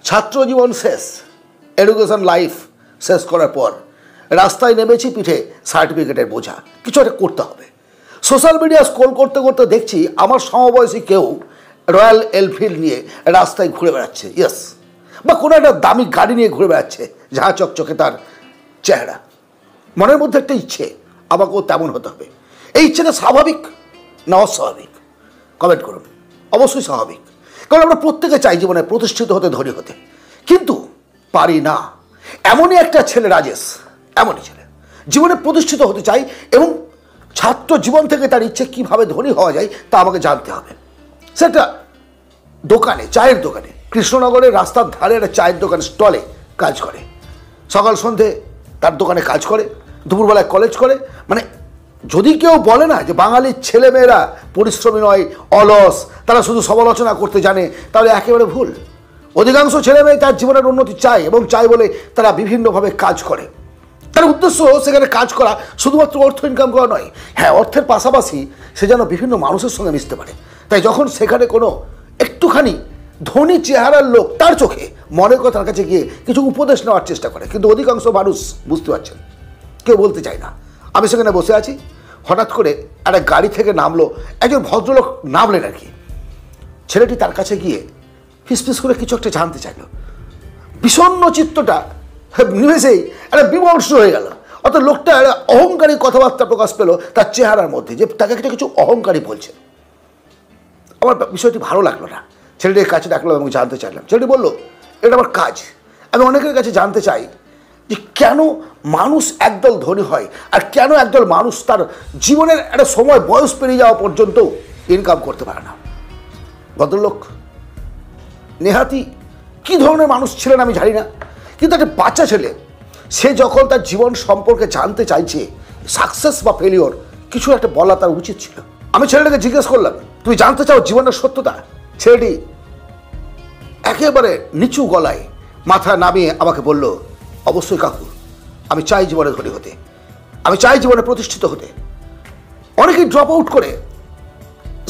ছাত্র জীবন শেষ, education life শেষ করার পর রাস্তায় নেমেছি, পিঠে সার্টিফিকেটের বোঝা, কিছু একটা করতে হবে। সোশ্যাল মিডিয়া স্ক্রল করতে করতে দেখছি আমার সমবয়সী কেউ রয়্যাল এনফিল্ড নিয়ে রাস্তায় ঘুরে বেড়াচ্ছে, ইয়েস, বা কোনো একটা দামি গাড়ি নিয়ে ঘুরে বেড়াচ্ছে, ঝাঁ চকচকে তার চেহারা। মনের মধ্যে একটা ইচ্ছে, আমাকেও তেমন হতে হবে। এই ইচ্ছেটা স্বাভাবিক না অস্বাভাবিক? কমেন্ট করুন। অবশ্যই স্বাভাবিক, কারণ আমরা প্রত্যেকে চাই জীবনে প্রতিষ্ঠিত হতে, ধনী হতে, কিন্তু পারি না। এমনই একটা ছেলে রাজেশ, এমনই ছেলে জীবনে প্রতিষ্ঠিত হতে চাই, এবং ছাত্র জীবন থেকে তার ইচ্ছে কীভাবে ধনী হওয়া যায় তা আমাকে জানতে হবে। সেটা দোকানে, চায়ের দোকানে, কৃষ্ণনগরের রাস্তার ধারে একটা চায়ের দোকানে স্টলে কাজ করে। সকাল সন্ধে তার দোকানে কাজ করে, দুপুরবেলায় কলেজ করে। মানে যদি কেউ বলে না যে বাঙালির ছেলেমেয়েরা পরিশ্রমী নয়, অলস, তারা শুধু সমালোচনা করতে জানে, তাহলে একেবারে ভুল। অধিকাংশ ছেলেমেয়ে তার জীবনের উন্নতি চায়, এবং চায় বলে তারা বিভিন্নভাবে কাজ করে। তার উদ্দেশ্য সেখানে কাজ করা শুধুমাত্র অর্থ ইনকাম করা নয়, হ্যাঁ, অর্থের পাশাপাশি সে যেন বিভিন্ন মানুষের সঙ্গে মিশতে পারে। তাই যখন সেখানে কোনো একটুখানি ধনী চেহারার লোক তার চোখে মনে করে তার কাছে গিয়ে কিছু উপদেশ নেওয়ার চেষ্টা করে, কিন্তু অধিকাংশ মানুষ বুঝতে পারছেন, কেউ বলতে চায় না। আমি সেখানে বসে আছি, হঠাৎ করে একটা গাড়ি থেকে নামলো একজন ভদ্রলোক, নামলেন আর কি। ছেলেটি তার কাছে গিয়ে ফিসফিস করে কিছু একটা জানতে চাইল। বিষণ্ণ চিত্তটা নিমেষেই একটা বিমর্ষ হয়ে গেল। অর্থাৎ লোকটা একটা অহংকারী কথাবার্তা প্রকাশ পেল তার চেহারার মধ্যে, যে তাকে একটা কিছু অহংকারী বলছে। আমার বিষয়টি ভালো লাগলো না। ছেলেটির কাছে ডাকলাম এবং জানতে চাইলাম। ছেলেটি বললো, এটা আমার কাজ। আমি অনেকের কাছে জানতে চাই যে কেন মানুষ একদল ধনী হয়, আর কেন একদল মানুষ তার জীবনের একটা সময়, বয়স পেরিয়ে যাওয়া পর্যন্ত ইনকাম করতে পারে না। ভদ্রলোক নেহাতি কী ধরনের মানুষ ছিলেন আমি জানি না, কিন্তু একটা বাচ্চা ছেলে, সে যখন তার জীবন সম্পর্কে জানতে চাইছে, সাকসেস বা ফেলিওর, কিছু একটা বলা তার উচিত ছিল। আমি ছেলেটাকে জিজ্ঞেস করলাম, তুমি জানতে চাও জীবনের সত্যতা? ছেলেটি একেবারে নিচু গলায় মাথা নামিয়ে আমাকে বলল, অবশ্যই কাকু, আমি চাই জীবনে ধনী হতে, আমি চাই জীবনে প্রতিষ্ঠিত হতে। অনেকেই ড্রপ আউট করে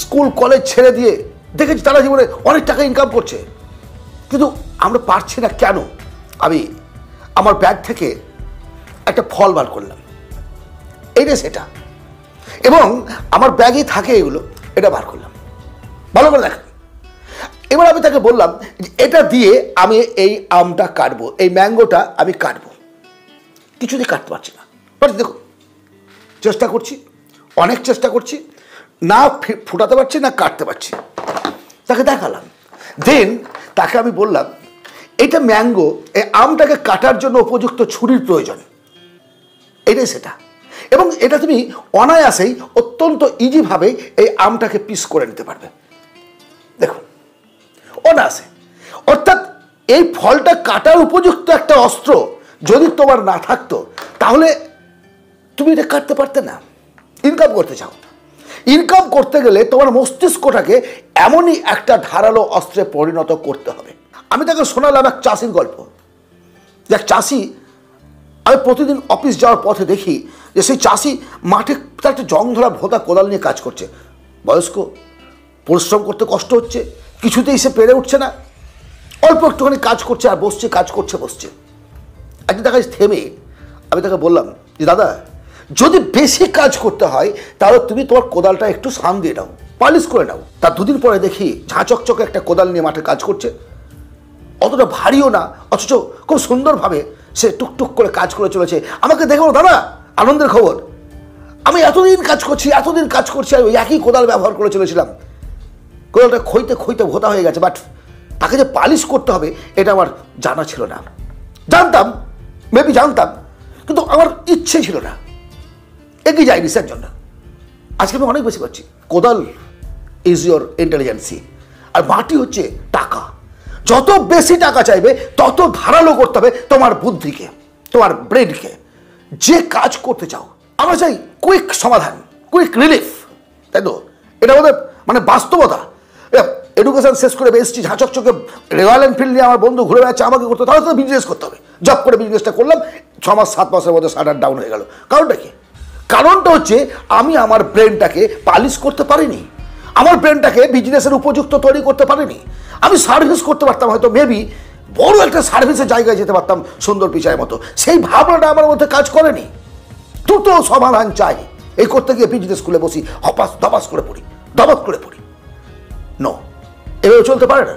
স্কুল কলেজ ছেড়ে দিয়ে দেখেছি তারা জীবনে অনেক টাকা ইনকাম করছে, কিন্তু আমরা পারছি না কেন? আমি আমার ব্যাগ থেকে একটা ফল বার করলাম, এইটা সেটা, এবং আমার ব্যাগে থাকে এগুলো, এটা বার করলাম, ভালো করে দেখেন। এবার আমি তাকে বললাম, এটা দিয়ে আমি এই আমটা কাটবো, এই ম্যাঙ্গোটা আমি কাটবো। কিছুতেই কাটতে পারছি না। দেখুন, চেষ্টা করছি, অনেক চেষ্টা করছি, না ফুটাতে পারছি না কাটতে পারছি। তাকে দেখালাম, দেন তাকে আমি বললাম, এটা ম্যাঙ্গো, এই আমটাকে কাটার জন্য উপযুক্ত ছুরির প্রয়োজন, এটাই সেটা, এবং এটা তুমি অনায়াসেই অত্যন্ত ইজিভাবে এই আমটাকে পিস করে নিতে পারবে। দেখুন, অনায়াসে। অর্থাৎ এই ফলটা কাটার উপযুক্ত একটা অস্ত্র যদি তোমার না থাকতো, তাহলে তুমি এটা কাটতে পারতে না। ইনকাম করতে চাও, ইনকাম করতে গেলে তোমার মস্তিষ্কটাকে এমনই একটা ধারালো অস্ত্রে পরিণত করতে হবে। আমি তাকে শোনালাম এক চাষির গল্প। এক চাষি, আমি প্রতিদিন অফিস যাওয়ার পথে দেখি যে সেই চাষি মাঠে তার একটা জং ধরা ভোঁতা কোদাল নিয়ে কাজ করছে। বয়স্ক, পরিশ্রম করতে কষ্ট হচ্ছে, কিছুতেই সে পেরে উঠছে না, অল্প একটুখানি কাজ করছে আর বসছে, কাজ করছে বসছে। একদিন তার কাছে থেমে আমি তাকে বললাম যে, দাদা, যদি বেশি কাজ করতে হয় তাহলে তুমি তোমার কোদালটা একটু সান দিয়ে নাও, পালিশ করে নাও। তার দুদিন পরে দেখি ঝাঁ চকচকে একটা কোদাল নিয়ে মাঠে কাজ করছে, অতটা ভারীও না, অথচ খুব সুন্দরভাবে সে টুকটুক করে কাজ করে চলেছে। আমাকে দেখো, দাদা, আনন্দের খবর, আমি এতদিন কাজ করছি আর ওই একই কোদাল ব্যবহার করে চলেছিলাম। কোদালটা খইতে খইতে ভোতা হয়ে গেছে, বাট তাকে যে পালিশ করতে হবে এটা আমার জানা ছিল না। জানতাম, মেবি জানতাম, কিন্তু আমার ইচ্ছে ছিল না, এগিয়ে যায়নি সের জন্য। আজকে আমি অনেক বেশি পাচ্ছি। কোদাল ইজ ইয়োর ইন্টেলিজেন্সি, আর মাটি হচ্ছে টাকা। যত বেশি টাকা চাইবে তত ধারালো করতে হবে তোমার বুদ্ধিকে, তোমার ব্রেনকে। যে কাজ করতে চাও, আমরা চাই কুইক সমাধান, কুইক রিলিফ, তাই তো? এটা আমাদের মানে বাস্তবতা। এডুকেশন শেষ করে বেসছি, ঝাঁচকচকে রয়্যাল এনফিল্ড নিয়ে আমার বন্ধু ঘুরে বেড়াচ্ছে, আমাকে করতে, তাহলে তো বিজনেস করতে হবে। জব করে বিজনেসটা করলাম, 6 মাস 7 মাসের মধ্যে শাটার ডাউন হয়ে গেল। কারণটা কি? কারণটা হচ্ছে আমি আমার ব্রেনটাকে পালিশ করতে পারিনি, আমার ব্রেনটাকে বিজনেসের উপযুক্ত তৈরি করতে পারিনি। আমি সার্ভিস করতে পারতাম হয়তো, মেবি বড় একটা সার্ভিসের জায়গায় যেতে পারতাম সুন্দর পিচাইয়ের মতো। সেই ভাবনাটা আমার মধ্যে কাজ করেনি। দ্রুত সমাধান চাই। এই করতে গিয়ে বিজনেস স্কুলে বসি, হপাস দপাস করে পড়ি, দবাত করে পড়ি। নো, এভাবে চলতে পারে না,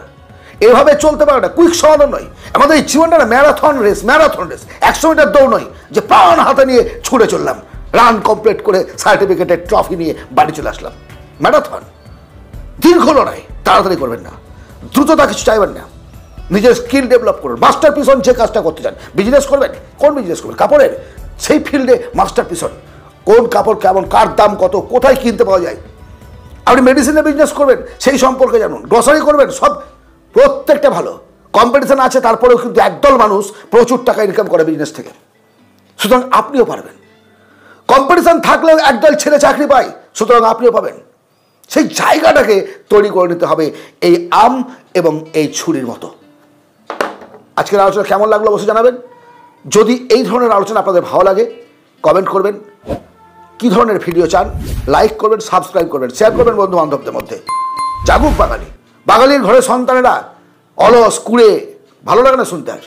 এভাবে চলতে পারে না। কুইক সমাধান নয়। আমাদের এই জীবনটা না ম্যারাথন রেস, 100 মিটার দৌড় নয় যে প্রাণ হাতে নিয়ে ছুটে চললাম, রান কমপ্লিট করে সার্টিফিকেটের ট্রফি নিয়ে বাড়ি চলে আসলাম। ম্যারাথন, দীর্ঘ লড়াই। তাড়াতাড়ি করবেন না, দ্রুততা কিছু চাইবেন না। নিজের স্কিল ডেভেলপ করুন। মাস্টার পিসন যে কাজটা করতে চান, বিজনেস করবেন, কোন বিজনেস করবেন? কাপড়ের, সেই ফিল্ডে মাস্টার পিসন। কোন কাপড় কেমন, কার দাম কত, কোথায় কিনতে পাওয়া যায়। আপনি মেডিসিনের বিজনেস করবেন, সেই সম্পর্কে জানুন। গ্রসারি করবেন, সব প্রত্যেকটা ভালো। কম্পিটিশন আছে, তারপরেও কিন্তু একদল মানুষ প্রচুর টাকা ইনকাম করে বিজনেস থেকে। সুতরাং আপনিও পারবেন। কম্পিটিশন থাকলেও একদল ছেলে চাকরি পায়, সুতরাং আপনিও পাবেন। সেই জায়গাটাকে তৈরি করে নিতে হবে এই আম এবং এই ছুরির মতো। আজকের আলোচনা কেমন লাগলো অবশ্যই জানাবেন। যদি এই ধরনের আলোচনা আপনাদের ভালো লাগে, কমেন্ট করবেন। কী ধরনের ভিডিও চান, লাইক করবেন, সাবস্ক্রাইব করবেন, শেয়ার করবেন বন্ধু বান্ধবদের মধ্যে। জাগুক বাঙালি। বাঙালির ঘরে সন্তানেরা অলস কুড়ে, ভালো লাগে না শুনতে। আর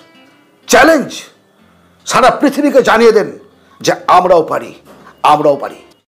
চ্যালেঞ্জ, সারা পৃথিবীকে জানিয়ে দেন যে আমরাও পারি, আমরাও পারি।